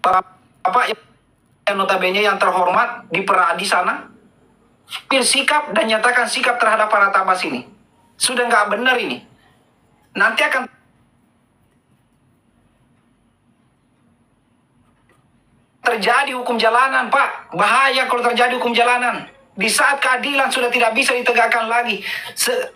Bapak yang notabene yang terhormat di Peradi sana, bersikap dan nyatakan sikap terhadap para tabas ini. Sudah nggak benar ini. Nanti akan terjadi hukum jalanan, Pak. Bahaya kalau terjadi hukum jalanan. Di saat keadilan sudah tidak bisa ditegakkan lagi,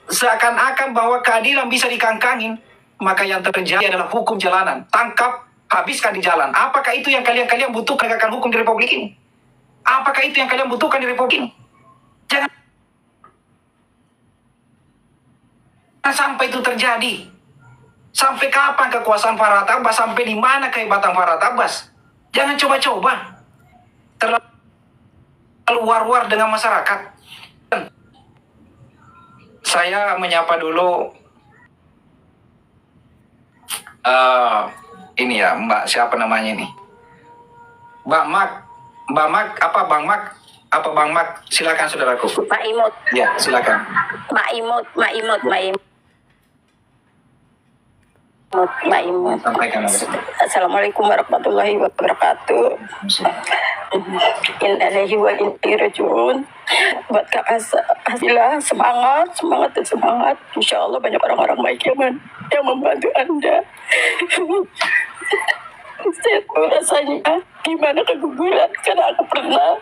seakan-akan bahwa keadilan bisa dikangkangin, maka yang terjadi adalah hukum jalanan. Tangkap, habiskan di jalan. Apakah itu yang kalian butuhkan tegakkan hukum di Republik ini? Apakah itu yang kalian butuhkan di Republik ini? Jangan sampai itu terjadi. Sampai kapan kekuasaan para tabas? Sampai di mana kehebatan para tabas? Jangan coba-coba terlalu war-war dengan masyarakat. Saya menyapa dulu ini ya, Mbak siapa namanya ini? Bang Mak, Bang Mak, silakan saudaraku. Mak Imut. Ya, silakan. Mak Imut. Sampaikan. Assalamualaikum warahmatullahi wabarakatuh. Innalillahi wa inna ilaihi raji'un. Buat Kak Hasila, semangat. Insya Allah banyak orang-orang baik yang membantu Anda. Saya tahu rasanya gimana keguguran, karena aku pernah.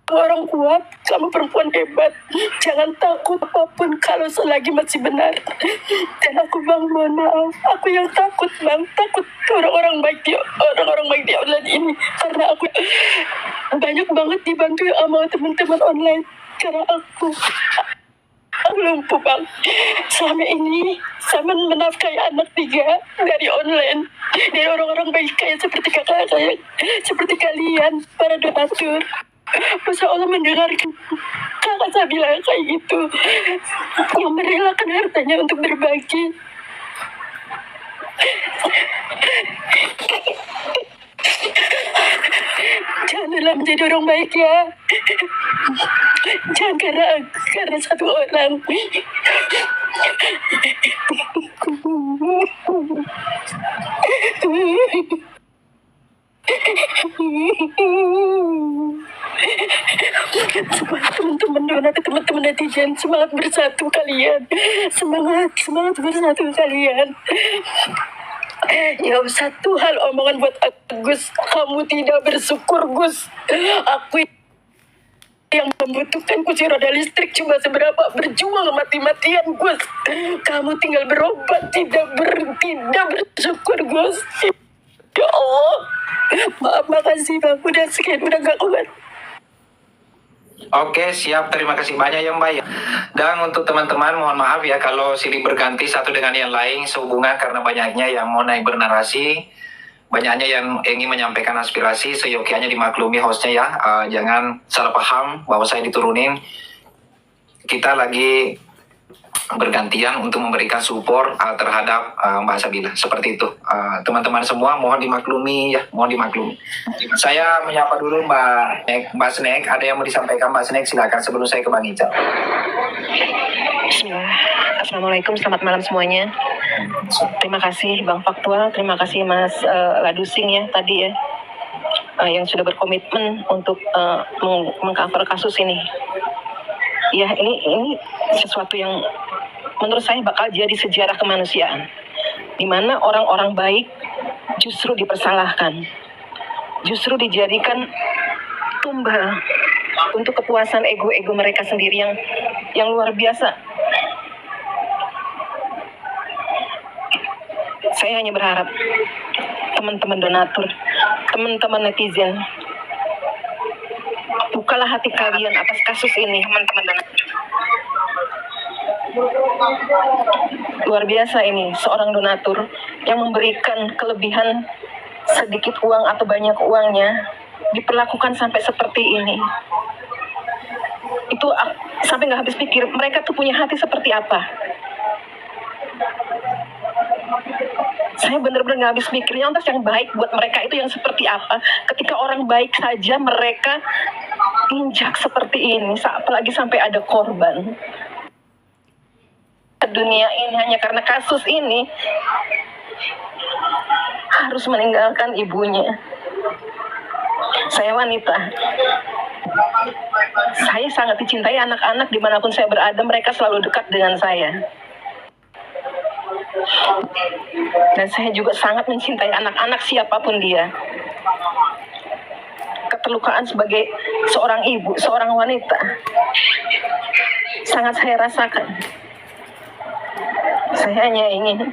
Orang kuat, kamu perempuan hebat. Jangan takut apapun kalau selagi masih benar. Dan aku Bang, mohon maaf, aku yang takut Bang, takut orang-orang baik di online ini, karena aku banyak banget dibantu sama teman-teman online. Karena aku lumpuh Bang. Selama ini saya menafkahi anak 3 dari online, dari orang-orang baik kayak seperti kakak saya, seperti kalian para donatur. Masya Allah, mendengarkan kakak saya bilang kayak gitu, yang merelakan hartanya untuk berbagi. Janganlah menjadi orang baik ya. Jangan karena satu orang. Teman-teman donat, teman-teman netizen, semangat bersatu kalian. Semangat bersatu kalian. Ya, satu hal omongan buat Agus, kamu tidak bersyukur Gus. Aku yang membutuhkan kursi roda listrik cuma seberapa, berjuang mati-matian Gus. Kamu tinggal berobat, tidak bersyukur Gus. Ya Allah, maaf, makasih Bang, udah gak kuat. Oke, siap. Terima kasih banyak ya Mbak ya. Dan untuk teman-teman, mohon maaf ya kalau silih berganti satu dengan yang lain sehubungan karena banyaknya yang mau naik bernarasi, banyaknya yang ingin menyampaikan aspirasi, seyogianya dimaklumi hostnya ya. Jangan salah paham bahwa saya diturunin. Kita lagi bergantian untuk memberikan support terhadap Mbak Sabila. Seperti itu. Teman-teman semua mohon dimaklumi ya, mohon dimaklumi. Saya menyapa dulu Mbak Snack. Ada yang mau disampaikan Mbak Snack? Silakan sebelum saya ke Bang Ical. Bismillah. Assalamualaikum, selamat malam semuanya. Terima kasih Bang Faktual, terima kasih Mas Ladusing ya tadi ya, yang sudah berkomitmen untuk mengcover kasus ini. Ya, ini sesuatu yang menurut saya bakal jadi sejarah kemanusiaan, di mana orang-orang baik justru dipersalahkan, justru dijadikan tumbal untuk kepuasan ego mereka sendiri yang luar biasa. Saya hanya berharap teman-teman donatur, teman-teman netizen, bukalah hati kalian atas kasus ini, teman-teman donatur. Luar biasa ini, seorang donatur yang memberikan kelebihan sedikit uang atau banyak uangnya diperlakukan sampai seperti ini. Itu sampai nggak habis pikir, mereka tuh punya hati seperti apa. Saya benar-benar nggak habis pikirnya, lantas yang baik buat mereka itu yang seperti apa. Ketika orang baik saja mereka injak seperti ini, apalagi sampai ada korban. Dunia ini hanya karena kasus ini harus meninggalkan ibunya. Saya wanita. Saya sangat dicintai anak-anak dimanapun saya berada, mereka selalu dekat dengan saya. Dan saya juga sangat mencintai anak-anak siapapun dia. Keterlukaan sebagai seorang ibu, seorang wanita, sangat saya rasakan. Saya hanya ingin,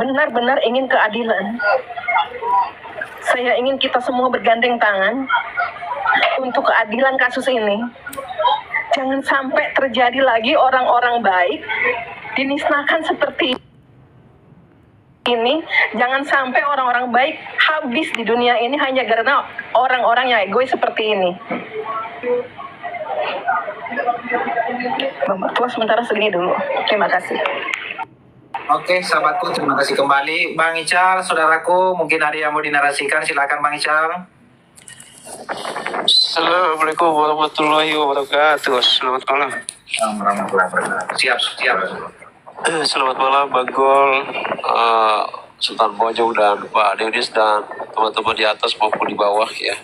benar-benar ingin keadilan. Saya ingin kita semua bergandeng tangan untuk keadilan kasus ini. Jangan sampai terjadi lagi orang-orang baik dinisnakan seperti ini. Jangan sampai orang-orang baik habis di dunia ini hanya karena orang-orang yang egois seperti ini. Bapak Tua sementara segini dulu. Terima kasih. Oke, sahabatku, terima kasih kembali. Bang Ical, saudaraku, mungkin ada yang mau dinarasikan, silakan Bang Ical. Assalamualaikum warahmatullahi wabarakatuh. Selamat malam. Siap. Selamat malam Bang Gol, Sultan Bojong dan Pak Denis dan teman-teman di atas maupun di bawah ya.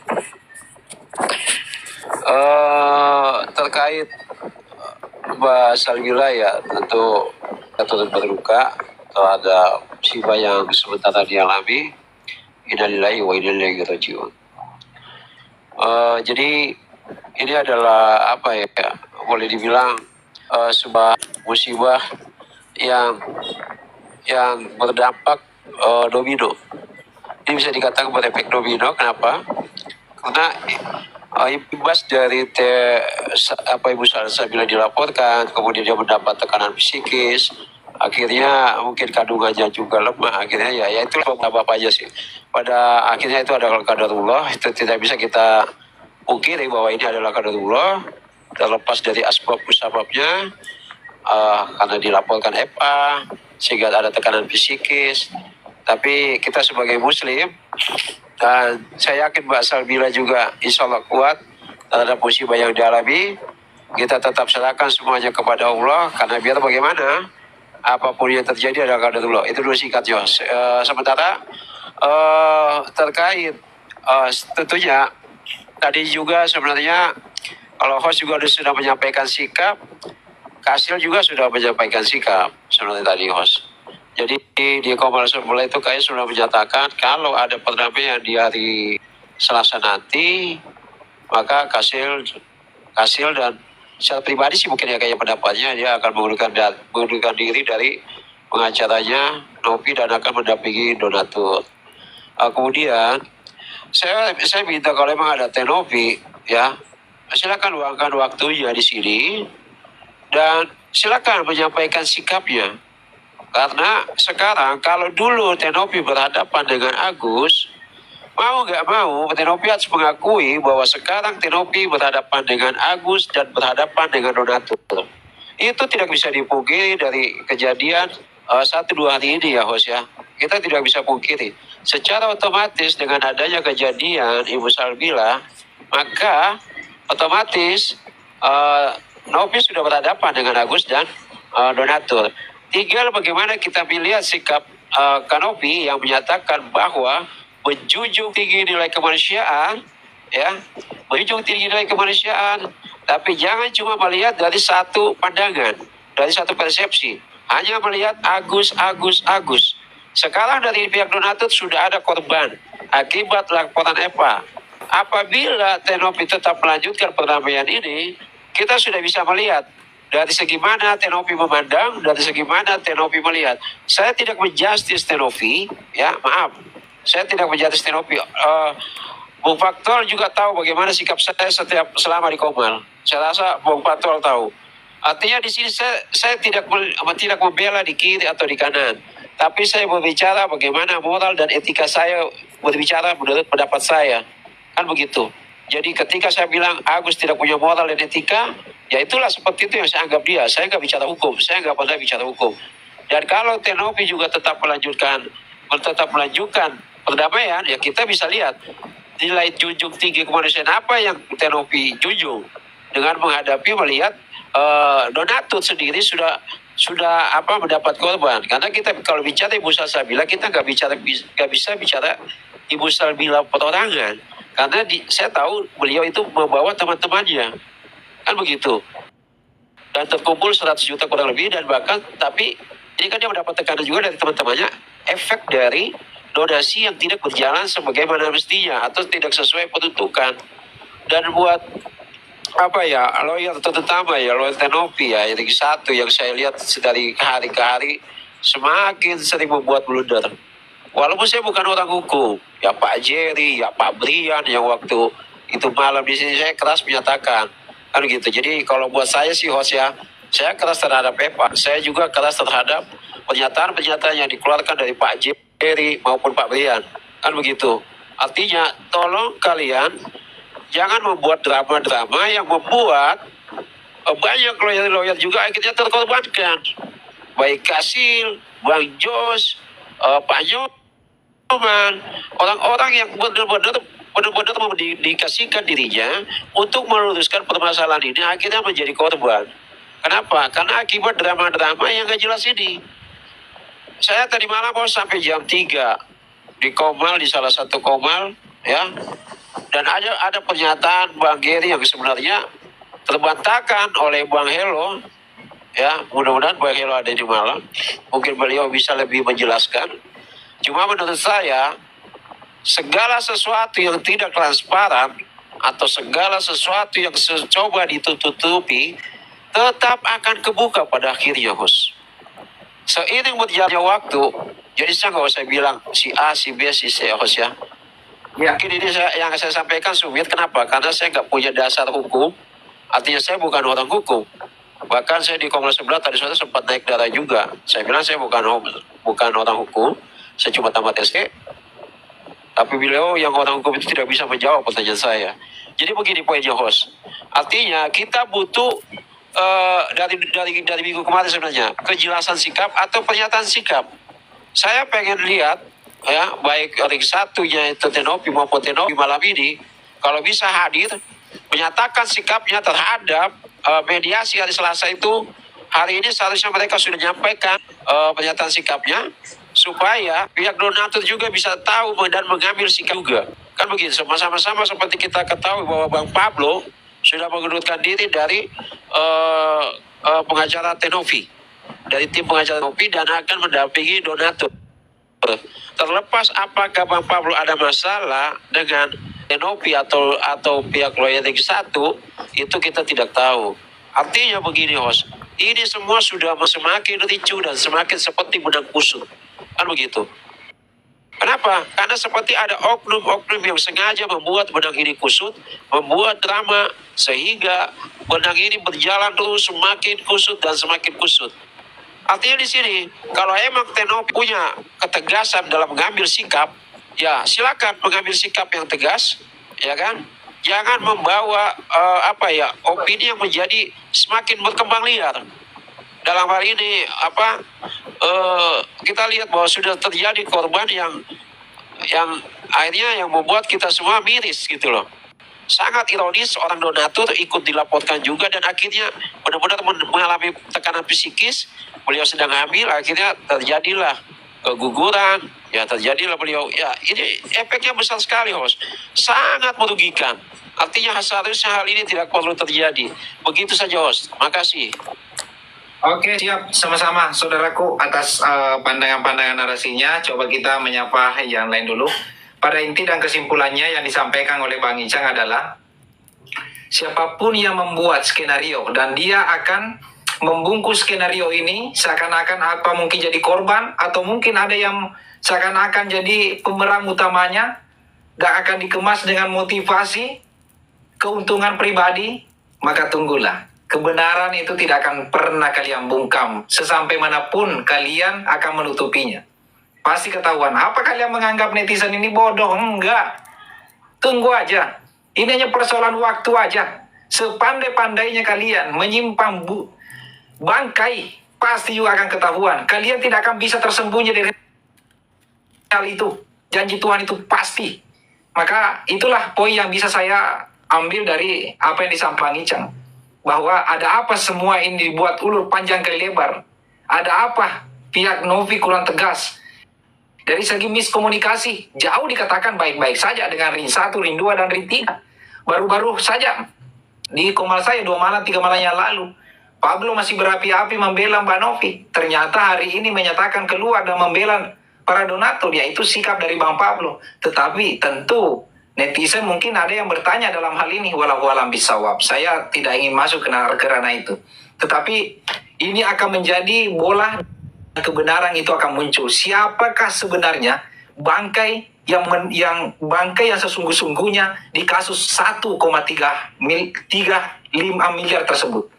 Terkait Mbak Salmila ya, tentu kita turut berduka terhadap musibah yang sementara dialami. Innalillahi wa inna ilaihi raji'un. Jadi ini adalah apa ya, boleh dibilang sebuah musibah yang berdampak domino. Ini bisa dikatakan berefek domino. Kenapa? Karena imbas dari Ibu Salmila dilaporkan, kemudian dia mendapat tekanan psikis, akhirnya mungkin kandungannya juga lemah, akhirnya ya itu apa aja sih. Pada akhirnya itu adalah qadarullah, itu tidak bisa kita pungkiri bahwa ini adalah qadarullah, terlepas dari asbab musababnya, karena dilaporkan FA sehingga ada tekanan psikis. Tapi kita sebagai muslim, dan saya yakin Mbak Salmila juga insya Allah kuat terhadap musibah yang dialami, kita tetap serahkan semuanya kepada Allah, karena biar bagaimana apapun yang terjadi adalah qadarullah. Itu dulu singkatnya. Sementara terkait tentunya tadi juga sebenarnya kalau host juga sudah menyampaikan sikap, Kasil juga sudah menyampaikan sikap sebenarnya tadi host. Jadi di Komnas Semula itu kayak sudah menyatakan kalau ada perdamaian di hari Selasa nanti, maka Kasil dan secara pribadi sih mungkin ya kayak pendapatnya dia akan mengundurkan diri dari pengacaranya Novi dan akan mendampingi donatur. Kemudian saya minta kalau memang ada Novi ya, silakan luangkan waktunya di sini dan silakan menyampaikan sikapnya. Karena sekarang kalau dulu Novi berhadapan dengan Agus, mau nggak mau Novi harus mengakui bahwa sekarang Novi berhadapan dengan Agus dan berhadapan dengan donatur. Itu tidak bisa dipungkiri dari kejadian 1-2 hari ini ya host ya. Kita tidak bisa pungkiri. Secara otomatis dengan adanya kejadian Ibu Salmila, maka otomatis Novi sudah berhadapan dengan Agus dan donatur. Tinggal bagaimana kita melihat sikap Kanopi yang menyatakan bahwa menjunjung tinggi nilai kemanusiaan, ya, menjunjung tinggi nilai kemanusiaan, tapi jangan cuma melihat dari satu pandangan, dari satu persepsi, hanya melihat Agus. Sekarang dari pihak donatur sudah ada korban akibat laporan EPA. Apabila Novi tetap melanjutkan perdamaian ini, kita sudah bisa melihat dari segi mana Novi memandang, dari segi mana Novi melihat. Saya tidak menjustis Novi, ya maaf. Saya tidak menjustis Novi. Bung Faktol juga tahu bagaimana sikap saya selama di Komal. Saya rasa Bung Faktol tahu. Artinya di sini saya tidak membela di kiri atau di kanan. Tapi saya berbicara bagaimana moral dan etika saya berbicara menurut pendapat saya. Kan begitu. Jadi ketika saya bilang Agus tidak punya moral dan etika, ya itulah seperti itu yang saya anggap dia. Saya nggak bicara hukum, saya nggak pernah bicara hukum. Dan kalau Novi juga tetap melanjutkan perdamaian, ya kita bisa lihat nilai junjung tinggi kemanusiaan apa yang Novi junjung dengan menghadapi melihat donatur sendiri sudah sudah mendapat korban. Karena kita kalau bicara Ibu Salsabila, kita nggak bisa bicara Ibu Salsabila perorangan. Karena saya tahu beliau itu membawa teman-temannya, kan begitu. Dan terkumpul 100 juta kurang lebih, dan bahkan tapi ini kan dia mendapat tekanan juga dari teman-temannya, efek dari donasi yang tidak berjalan sebagaimana mestinya atau tidak sesuai peruntukan. Dan buat lawyer terutama lawyer Tenopi yang satu yang saya lihat dari hari ke hari semakin sering membuat blunder. Walaupun saya bukan orang hukum, ya Pak Jerry, ya Pak Brian yang waktu itu malam di sini saya keras menyatakan kan gitu. Jadi kalau buat saya sih host saya keras terhadap Epa. Saya juga keras terhadap pernyataan-pernyataan yang dikeluarkan dari Pak Jerry maupun Pak Brian. Kan begitu. Artinya tolong kalian jangan membuat drama-drama yang membuat banyak lawyer-lawyer juga akhirnya terkorbankan. Baik Kasil, Bang Jos, Pak Nyoman, orang-orang yang benar-benar dikasihkan dirinya untuk meluruskan permasalahan ini akhirnya menjadi korban. Kenapa? Karena akibat drama-drama yang gak jelas ini. Saya tadi malam sampai jam 3 di Komal, di salah satu Komal, ya. Dan ada pernyataan Bang Geri yang sebenarnya terbantahkan oleh Bang Helo, ya. Mudah-mudahan Bang Helo ada di malam. Mungkin beliau bisa lebih menjelaskan. Cuma menurut saya, segala sesuatu yang tidak transparan atau segala sesuatu yang coba ditutupi tetap akan kebuka pada akhirnya, host. Seiring berjalannya waktu, jadi saya nggak usah bilang si A, si B, si C, host ya. Mungkin ini yang saya sampaikan sumit. Kenapa? Karena saya nggak punya dasar hukum. Artinya saya bukan orang hukum. Bahkan saya di Komnas 11 tadi sore sempat naik darah juga. Saya bilang saya bukan orang hukum. Saya cuma tamat SD. Tapi beliau yang orang hukum itu tidak bisa menjawab pertanyaan saya. Jadi begini poinnya, host. Artinya kita butuh dari minggu kemarin sebenarnya kejelasan sikap atau pernyataan sikap. Saya pengen lihat ya, baik ring satunya itu Tenopi maupun Tenopi malam ini kalau bisa hadir menyatakan sikapnya terhadap mediasi hari Selasa itu. Hari ini seharusnya mereka sudah menyampaikan pernyataan sikapnya supaya pihak donatur juga bisa tahu dan mengambil sikap juga. Kan begitu, sama-sama seperti kita ketahui bahwa Bang Pablo sudah mengundurkan diri dari pengacara Tenopi, dari tim pengacara Tenopi dan akan mendampingi donatur. Terlepas apakah Bang Pablo ada masalah dengan Tenopi atau pihak loyalty satu, itu kita tidak tahu. Artinya begini, host, ini semua sudah semakin ricu dan semakin seperti benang kusut. Kan begitu. Kenapa? Karena seperti ada oknum-oknum yang sengaja membuat benang ini kusut, membuat drama, sehingga benang ini berjalan terus semakin kusut dan semakin kusut. Artinya di sini, kalau emang Tenopi punya ketegasan dalam mengambil sikap, ya silakan mengambil sikap yang tegas, ya kan? Jangan membawa opini yang menjadi semakin berkembang liar. Dalam hal ini kita lihat bahwa sudah terjadi korban yang akhirnya yang membuat kita semua miris gitu loh. Sangat ironis, orang donatur ikut dilaporkan juga dan akhirnya benar-benar mengalami tekanan psikis. Beliau sedang hamil, akhirnya terjadilah keguguran, ya terjadilah beliau. Ya ini efeknya besar sekali, host. Sangat merugikan. Artinya seharusnya hal ini tidak perlu terjadi. Begitu saja, host. Makasih. Oke, siap. Sama-sama, saudaraku, atas pandangan-pandangan narasinya. Coba kita menyapa yang lain dulu. Pada inti dan kesimpulannya yang disampaikan oleh Bang Icang adalah siapapun yang membuat skenario dan dia akan membungkus skenario ini seakan-akan apa mungkin jadi korban atau mungkin ada yang seakan-akan jadi pemeran utamanya dan akan dikemas dengan motivasi keuntungan pribadi, maka tunggulah. Kebenaran itu tidak akan pernah kalian bungkam. Sesampai manapun kalian akan menutupinya. Pasti ketahuan. Apa kalian menganggap netizen ini bodoh? Enggak. Tunggu aja. Ini hanya persoalan waktu aja. Sepandai-pandainya kalian menyimpang bangkai, pasti juga akan ketahuan. Kalian tidak akan bisa tersembunyi dari hal itu. Janji Tuhan itu pasti. Maka itulah poin yang bisa saya ambil dari apa yang disampaikan Icang. Bahwa ada apa semua ini dibuat ulur panjang kali lebar. Ada apa? Pihak Novi kurang tegas. Dari segi miskomunikasi, jauh dikatakan baik-baik saja dengan Ring 1, Ring 2, dan Ring 3. Baru-baru saja di Komal saya 2 malam 3 malam yang lalu, Pablo masih berapi-api membela Mbak Novi. Ternyata hari ini menyatakan keluar dan membela para donatur, yaitu sikap dari Bang Pablo. Tetapi tentu netizen mungkin ada yang bertanya dalam hal ini, walau alam bisawab. Saya tidak ingin masuk ke ranah itu. Tetapi ini akan menjadi bola, kebenaran itu akan muncul. Siapakah sebenarnya bangkai yang bangkai yang sesungguh-sungguhnya di kasus 1,35 miliar tersebut?